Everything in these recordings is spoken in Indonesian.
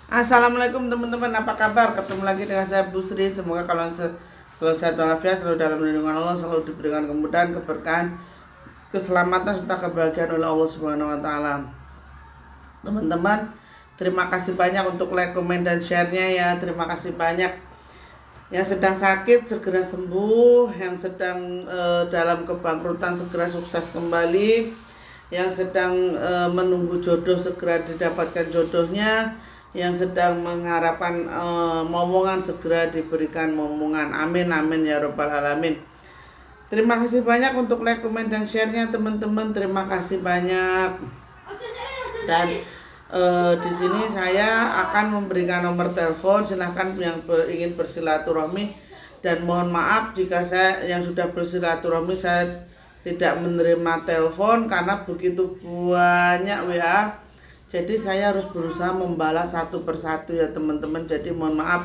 Assalamualaikum teman-teman, apa kabar? Ketemu lagi dengan saya Bu Sri. Semoga kalian selalu sehat walafiat, selalu dalam lindungan Allah, selalu diberikan kemudahan, keberkahan, keselamatan serta kebahagiaan oleh Allah Subhanahu wa taala. Teman-teman, terima kasih banyak untuk like, komen dan share-nya ya. Terima kasih banyak. Yang sedang sakit segera sembuh, yang sedang dalam kebangkrutan segera sukses kembali, yang sedang menunggu jodoh segera didapatkan jodohnya, yang sedang mengharapkan momongan segera diberikan momongan. Amin amin ya robbal alamin. Terima kasih banyak untuk like, komen dan share-nya teman-teman. Terima kasih banyak. Dan di sini saya akan memberikan nomor telepon. Silahkan yang ingin bersilaturahmi, dan mohon maaf jika saya yang sudah bersilaturahmi saya tidak menerima telepon karena begitu banyak WA. Jadi saya harus berusaha membalas satu persatu ya teman-teman. Jadi mohon maaf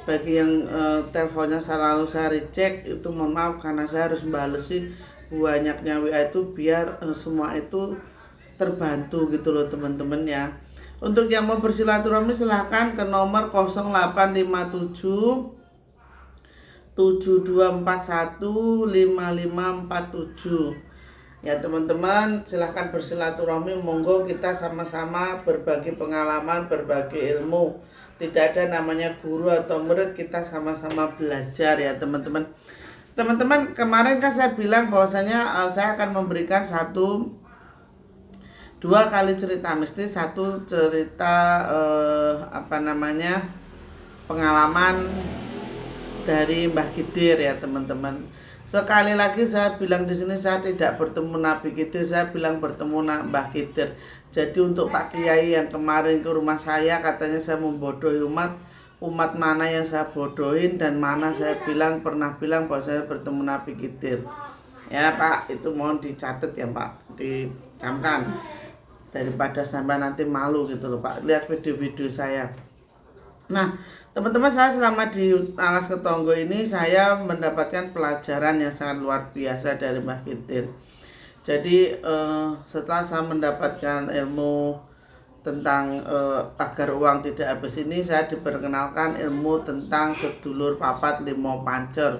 bagi yang teleponnya selalu saya reject, itu mohon maaf karena saya harus membalasi banyaknya WA itu biar semua itu terbantu gitu loh teman-teman ya. Untuk yang mau bersilaturahmi silahkan ke nomor 0857 7241 5547 ya teman-teman. Silahkan bersilaturahmi, monggo kita sama-sama berbagi pengalaman, berbagi ilmu. Tidak ada namanya guru atau murid, kita sama-sama belajar ya teman-teman. Teman-teman, kemarin kan saya bilang bahwasanya saya akan memberikan dua kali cerita mistis, satu cerita pengalaman dari Mbah Kidir ya teman-teman. Sekali lagi saya bilang di sini saya tidak bertemu Nabi Kidir, saya bilang bertemu Mbah Kidir. Jadi untuk Pak Kiai yang kemarin ke rumah saya katanya saya membodohi umat mana yang saya bodohin dan mana saya pernah bilang bahwa saya bertemu Nabi Kidir. Ya Pak, itu mohon dicatat ya Pak, dicamkan daripada sampai nanti malu gitu loh Pak, lihat video-video saya. Nah teman-teman, saya selama di Alas Ketonggo ini saya mendapatkan pelajaran yang sangat luar biasa dari Mbah Kidir. Jadi setelah saya mendapatkan ilmu tentang agar uang tidak habis ini, saya diperkenalkan ilmu tentang sedulur papat limo pancer.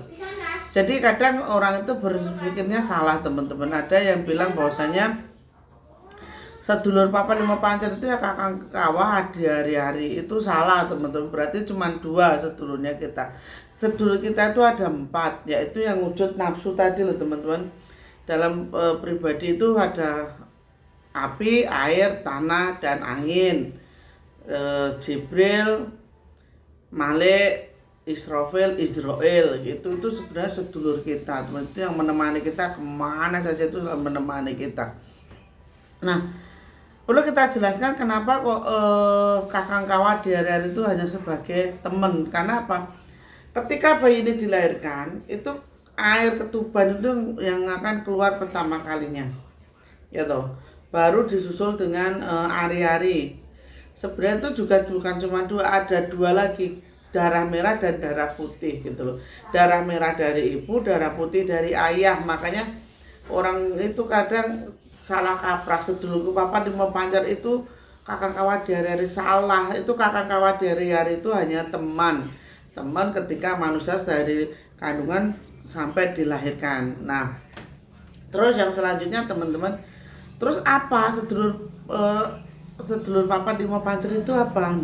Jadi kadang orang itu berpikirnya salah teman-teman. Ada yang bilang bahwasanya sedulur papat lima pancer itu ya kakang kawah di hari-hari. Itu salah teman-teman. Berarti cuma dua sedulurnya kita. Sedulur kita itu ada 4, yaitu yang wujud nafsu tadi loh teman-teman. Dalam pribadi itu ada api, air, tanah, dan angin. Jibril, Malik, Israfil, Israel itu sebenarnya sedulur kita teman. Itu yang menemani kita kemana saja, itu selalu menemani kita. Nah perlu kita jelaskan kenapa kok kakang kawah di hari-hari itu hanya sebagai teman. Karena apa? Ketika bayi ini dilahirkan, itu air ketuban itu yang akan keluar pertama kalinya, ya toh. Baru disusul dengan ari-ari. Sebenarnya itu juga bukan cuma dua, ada dua lagi, darah merah dan darah putih gitu loh. Darah merah dari ibu, darah putih dari ayah. Makanya orang itu kadang salah kaprah, sedulurku papat lima pancar itu kakang kawah di hari-hari. Salah, itu kakang kawah di hari-hari itu hanya teman ketika manusia dari kandungan sampai dilahirkan. Nah terus yang selanjutnya teman-teman, terus apa sedulur papat lima pancar itu apa?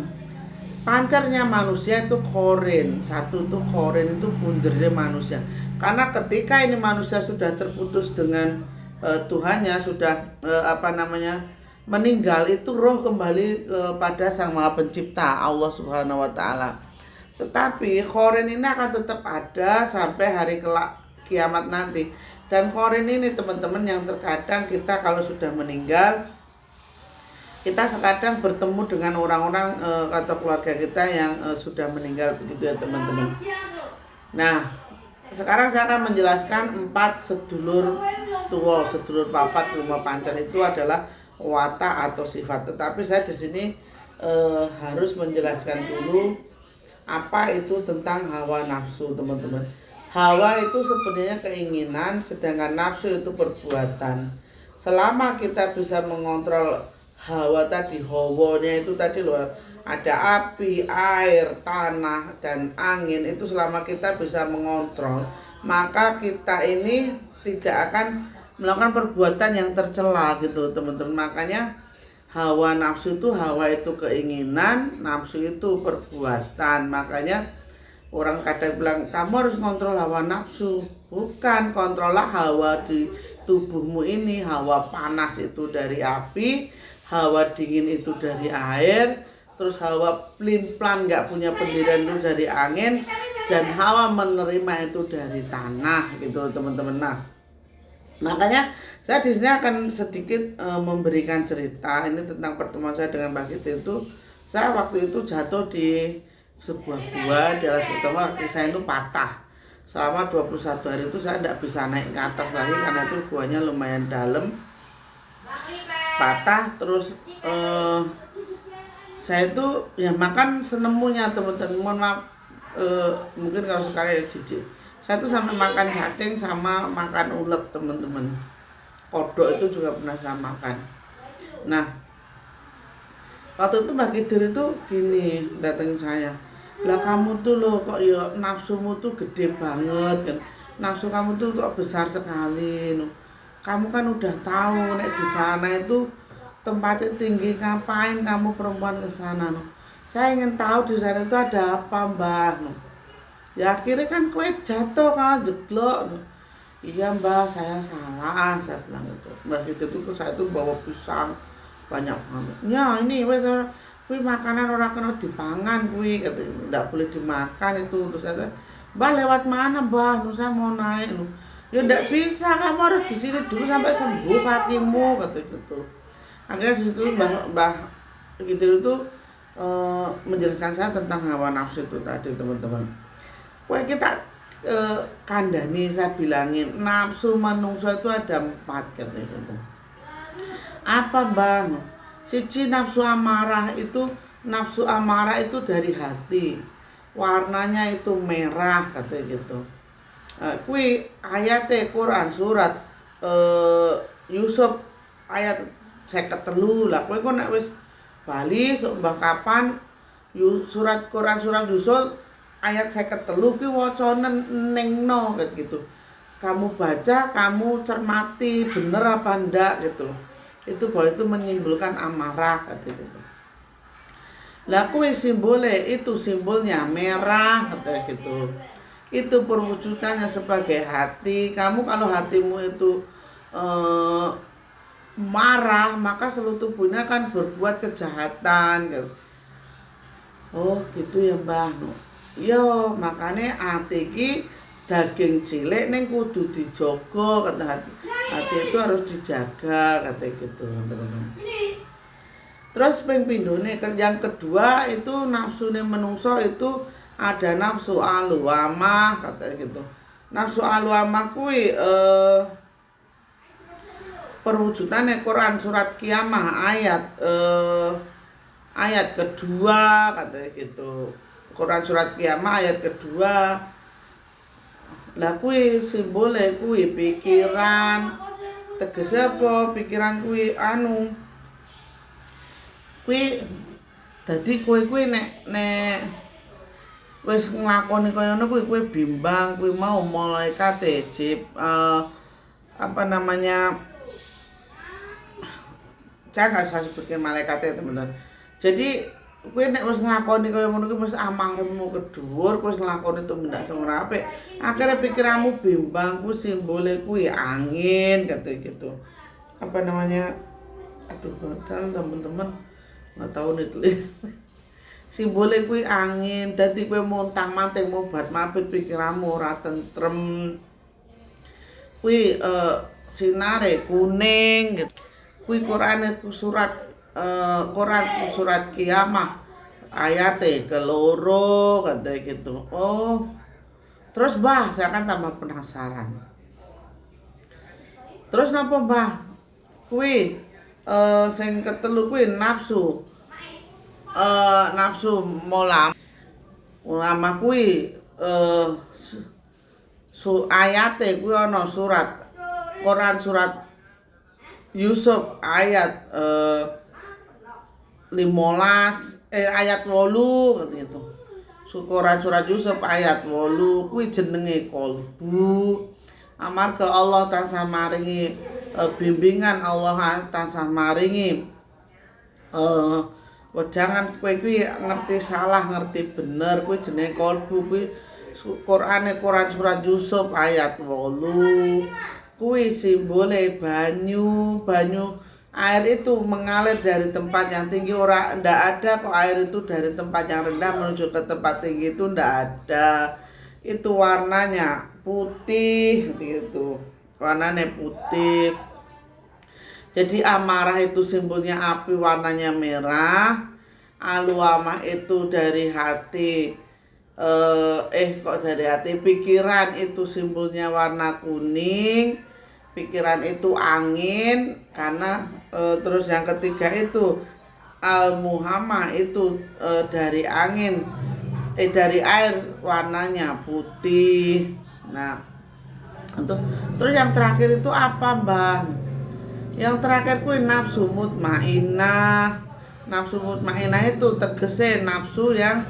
Pancarnya manusia itu korin. Satu itu korin, itu punjernya manusia. Karena ketika ini manusia sudah terputus dengan Tuhannya, sudah meninggal, itu roh kembali kepada Sang Maha Pencipta Allah Subhanahu wa taala. Tetapi korin ini akan tetap ada sampai hari kiamat nanti. Dan korin ini teman-teman yang terkadang kita kalau sudah meninggal, kita sekadang bertemu dengan orang-orang atau keluarga kita yang sudah meninggal begitu ya teman-teman. Nah sekarang saya akan menjelaskan 4 sedulur tua, sedulur papat lima pancar itu adalah watak atau sifat. Tetapi saya di sini harus menjelaskan dulu apa itu tentang hawa nafsu teman-teman. Hawa itu sebenarnya keinginan, sedangkan nafsu itu perbuatan. Selama kita bisa mengontrol hawa tadi, hawa-nya itu tadi loh, ada api, air, tanah, dan angin. Itu selama kita bisa mengontrol, maka kita ini tidak akan melakukan perbuatan yang tercela gitu teman-teman. Makanya hawa nafsu itu, hawa itu keinginan, nafsu itu perbuatan. Makanya orang kadang bilang kamu harus kontrol hawa nafsu. Bukan, kontrollah hawa di tubuhmu ini. Hawa panas itu dari api, hawa dingin itu dari air, terus hawa pelin-pelan gak punya pendirian itu dari angin, dan hawa menerima itu dari tanah gitu teman-teman. Nah, makanya saya di sini akan sedikit memberikan cerita ini tentang pertemuan saya dengan Mbak Kitty. Itu saya waktu itu jatuh di sebuah gua di alas utama, kaki saya itu patah. Selama 21 hari itu saya tidak bisa naik ke atas lagi karena itu guanya lumayan dalam, patah. Terus saya itu ya makan senemunya teman-teman. Mohon maaf, mungkin kalau sekarang jijik, saya tuh sampai makan cacing sama makan ulet teman-teman. Kodok itu juga pernah saya makan. Nah, waktu itu Mbak Kidir itu gini datengin saya, lah kamu tuh loh kok ya nafsumu tuh gede banget kan, nafsu kamu tuh kok besar sekali. Kamu kan udah tahu nek di sana itu tempatnya tinggi, ngapain kamu perempuan ke sana? Saya ingin tahu di sana itu ada apa, Mbak. Ya akhirnya kan kue jatuh kan, jeblok. Iya Mbak, saya salah, saya bilang gitu. Mbak gitu tuh saya tuh bawa pisang banyak banget. Ya ini wes kui makanan orang kena dipangan kui, katanya nggak boleh dimakan itu. Terus saya, Mbak lewat mana Mbak? Saya mau naik. Ya nggak bisa, kamu harus di sini dulu sampai sembuh kakimu, katanya gitu. Akhirnya di situ Mbah gitu itu menjelaskan saya tentang hawa nafsu itu tadi teman-teman. Kue kita kandani, saya bilangin nafsu manungsa itu ada 4 katanya gitu. Apa Mbah? Siji nafsu amarah itu, nafsu amarah itu dari hati, warnanya itu merah katanya gitu. Kui ayat Quran surat Yusuf ayat 53 lah. Kowe kok nek wis bali sok mbah kapan surat Quran surat Yusuf ayat 53 ki wacane nengno gitu. Kamu baca, kamu cermati bener apa ndak gitu. Itu bahwa itu menyimpulkan amarah gitu. Lah kowe simbole itu simbolnya merah gitu. Itu perwujudannya sebagai hati. Kamu kalau hatimu itu marah, maka seluruh tubuhnya akan berbuat kejahatan gitu. Oh gitu ya Mbah. Yo makanya hati ki daging cilik neng kudu dijogo, kata hati. Hati itu harus dijaga, kata gitu teman-teman. Terus ping pindhone yang kedua itu nafsune menungso itu ada nafsu aluamah, kata gitu. Nafsu aluamah kuwi perwujudannya Quran surat Qiyamah ayat kedua, katanya gitu. Quran surat Qiyamah ayat kedua. Lah kuwi simbole kuwi pikiran. Tegese apa pikiran kuwi kuwi dadi kuwi nek wis nglakoni kaya ngono kuwi bimbang, kuwi mau malaikat apa namanya, saya nggak usah sebutin malaikatnya teman-teman. Jadi kowe nek wis nglakoni kaya ngono kuwi wis amaremu kedhuwur, kowe wis nglakoni itu ndak sing ora apik. Akhire pikiranmu bimbang, kuwi simbole kuwi angin katanya gitu. Apa namanya? Aduh, padahal teman-teman enggak tahu nih. Simbole kuwi angin, dadi kowe montang-manting mobat mabit pikiranmu ora tentrem. Kuwi sinare kuning gitu. Kuwi Quran surat Qiyamah ayate keloro katanya gitu. Oh, terus Mbah saya kan tambah penasaran. Terus napa Mbah? Kuwi sing ketelu kuwi nafsu ulama kuwi ayate kuwi ana surat Quran surat Yusuf ayat 15 ayat 8 gitu. Quran surat Yusuf ayat 8 kuwi jenenge kolbu. Amarga Allah tansah maringi bimbingan, Allah tansah maringi wejangan kowe kuwi ngerti salah ngerti bener, kuwi jenenge kolbu. Kuwi Quran surat Yusuf ayat 8 kuwi simbole banyu air itu mengalir dari tempat yang tinggi. Ndak ada kok air itu dari tempat yang rendah menuju ke tempat tinggi, itu ndak ada. Itu warnanya putih gitu, warnanya putih. Jadi amarah itu simbolnya api, warnanya merah. Aluamah itu dari hati, kok dari hati. Pikiran itu simbolnya warna kuning. Pikiran itu angin, karena terus yang ketiga itu al-muhamah itu dari angin, dari air, warnanya putih. Nah, terus yang terakhir itu apa, Mbak? Yang terakhir kuwi nafsu mutmainah. Nafsu mutmainah itu tegese nafsu yang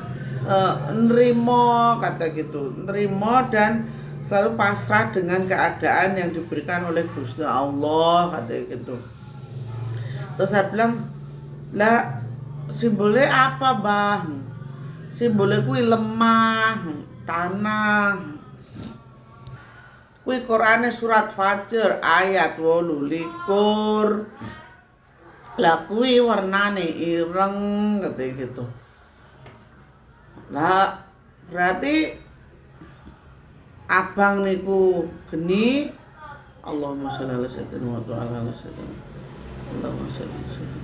nrimo, kata gitu, nrimo dan selalu pasrah dengan keadaan yang diberikan oleh Gusti Allah, katanya gitu. Terus saya bilang, lah simbolnya apa, Bang? Simbolnya kuwi lemah, tanah. Kuwi Qur'ane surat Fajr ayat 28. Lah kuwi warnane ireng, katanya gitu. Lah berarti abang niku geni. Allahumma sholli ala sayyidina wa ala sayyidina. Allahumma sholli ala sayyidina.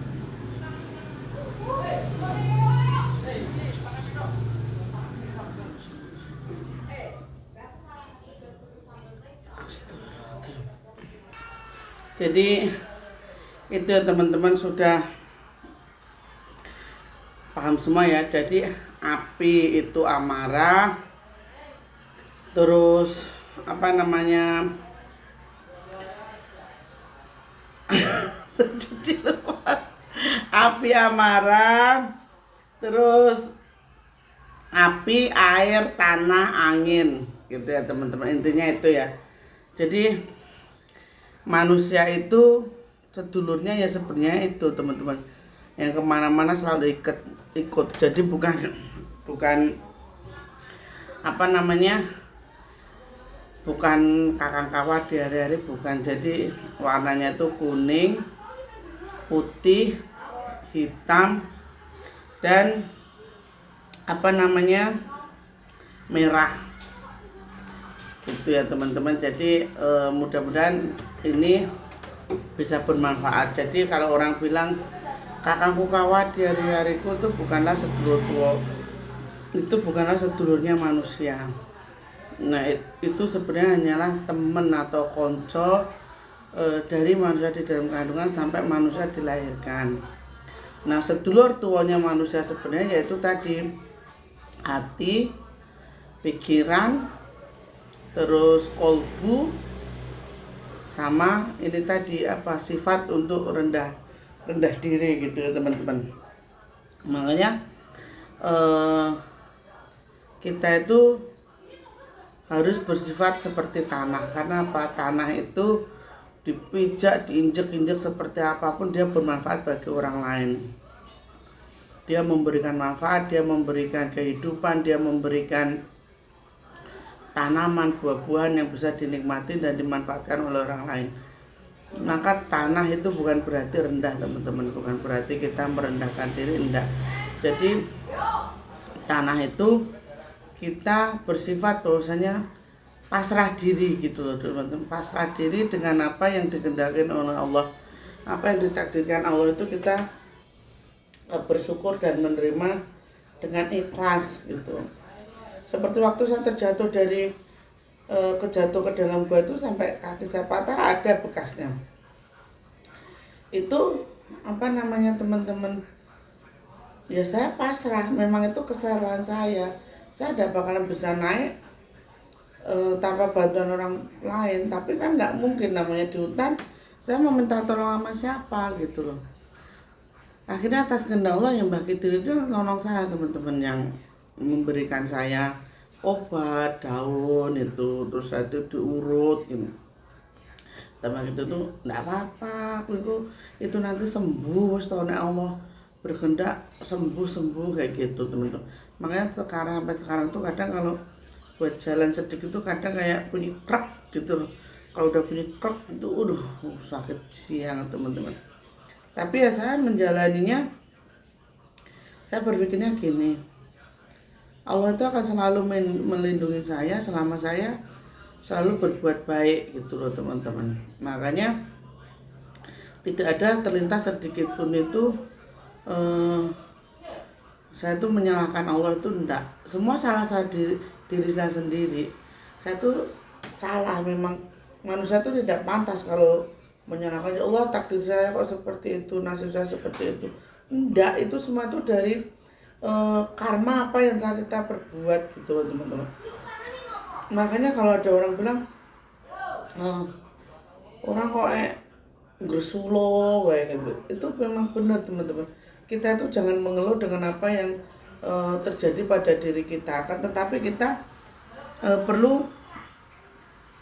Jadi itu teman-teman sudah paham semua ya. Jadi api itu amarah. Terus apa namanya, api amarah, terus api, air, tanah, angin, gitu ya teman-teman. Intinya itu ya. Jadi manusia itu sedulurnya ya sebenarnya itu teman-teman, yang kemana-mana selalu ikut. Jadi bukan apa namanya, bukan kakang kawat di hari-hari, bukan. Jadi warnanya itu kuning, putih, hitam, dan apa namanya, merah, gitu ya teman-teman. Jadi mudah-mudahan ini bisa bermanfaat. Jadi kalau orang bilang kakangku kawat di hari-hariku, itu bukanlah sedulur tua, itu bukanlah sedulurnya manusia. Nah, itu sebenarnya hanyalah teman atau konco dari manusia di dalam kandungan sampai manusia dilahirkan. Nah, sedulur tuanya manusia sebenarnya yaitu tadi hati, pikiran, terus kolbu, sama ini tadi apa, sifat untuk rendah diri, gitu ya teman-teman. Makanya kita itu harus bersifat seperti tanah. Karena apa? Tanah itu dipijak, diinjek-injek seperti apapun, dia bermanfaat bagi orang lain. Dia memberikan manfaat, dia memberikan kehidupan, dia memberikan tanaman, buah-buahan yang bisa dinikmati dan dimanfaatkan oleh orang lain. Maka tanah itu bukan berarti rendah teman-teman, bukan berarti kita merendahkan diri, enggak. Jadi tanah itu kita bersifat bahwasanya pasrah diri, gitu loh teman-teman. Pasrah diri dengan apa yang dikehendaki oleh Allah, apa yang ditakdirkan Allah, itu kita bersyukur dan menerima dengan ikhlas, gitu. Seperti waktu saya terjatuh dari kejatuh ke dalam gua itu, sampai kaki saya patah, ada bekasnya. Itu apa namanya teman-teman, ya saya pasrah. Memang itu kesalahan saya tidak bakalan bisa naik tanpa bantuan orang lain. Tapi kan nggak mungkin, namanya di hutan, saya mau minta tolong sama siapa, gitu loh. Akhirnya atas kehendak Allah yang Mbak Kidir itu nolong saya, teman-teman, yang memberikan saya obat daun itu, terus itu diurut gitu. Sama gitu tuh enggak apa-apa, aku itu nanti sembuh setahun Allah berkehendak sembuh kayak gitu, teman-teman. Makanya sampai sekarang tuh kadang kalau buat jalan sedikit tuh kadang kayak bunyi krek gitu loh. Kalau udah bunyi krek itu sakit siang, teman-teman. Tapi ya saya menjalaninya, saya berpikirnya gini, Allah itu akan selalu melindungi saya selama saya selalu berbuat baik gitu loh, teman-teman. Makanya tidak ada terlintas sedikit pun itu saya tuh menyalahkan Allah, itu enggak. Semua salah diri saya sendiri. Saya tuh salah, memang manusia tuh tidak pantas kalau menyalahkan Allah, takdir saya kok seperti itu, nasib saya seperti itu. Enggak, itu semua tuh dari karma apa yang telah kita perbuat gitu loh, teman-teman. Makanya kalau ada orang bilang orang kok gersulo kayak gitu, itu memang benar, teman-teman. Kita itu jangan mengeluh dengan apa yang terjadi pada diri kita, kan, tetapi kita perlu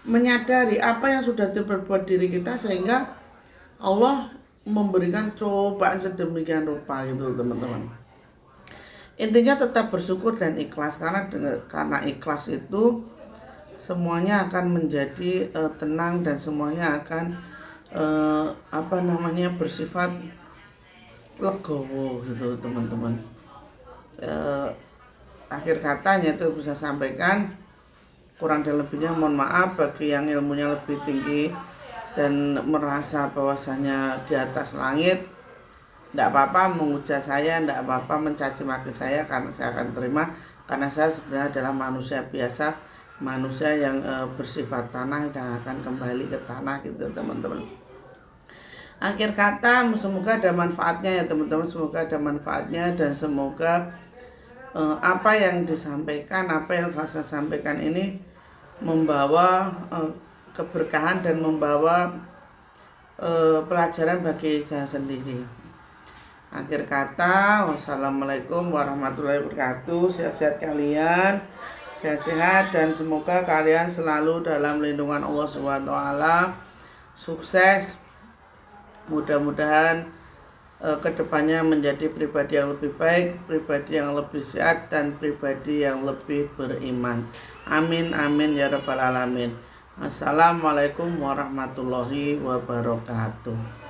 menyadari apa yang sudah diperbuat diri kita sehingga Allah memberikan cobaan sedemikian rupa gitu, teman-teman. Intinya tetap bersyukur dan ikhlas, karena ikhlas itu semuanya akan menjadi tenang dan semuanya akan bersifat legowo gitu, teman-teman. Akhir katanya itu bisa sampaikan, kurang dan lebihnya mohon maaf bagi yang ilmunya lebih tinggi dan merasa bahwasanya di atas langit. Tidak apa-apa menghujat saya, tidak apa-apa mencaci maki saya, karena saya akan terima, karena saya sebenarnya adalah manusia biasa, manusia yang bersifat tanah dan akan kembali ke tanah gitu, teman-teman. Akhir kata, semoga ada manfaatnya ya, teman-teman, semoga ada manfaatnya, dan semoga apa yang disampaikan, apa yang saya sampaikan ini membawa keberkahan dan membawa pelajaran bagi saya sendiri. Akhir kata, wassalamualaikum warahmatullahi wabarakatuh. Sehat-sehat kalian, sehat-sehat, dan semoga kalian selalu dalam lindungan Allah SWT. Sukses, mudah-mudahan kedepannya menjadi pribadi yang lebih baik, pribadi yang lebih sehat, dan pribadi yang lebih beriman. Amin amin ya rabbal alamin. Assalamualaikum warahmatullahi wabarakatuh.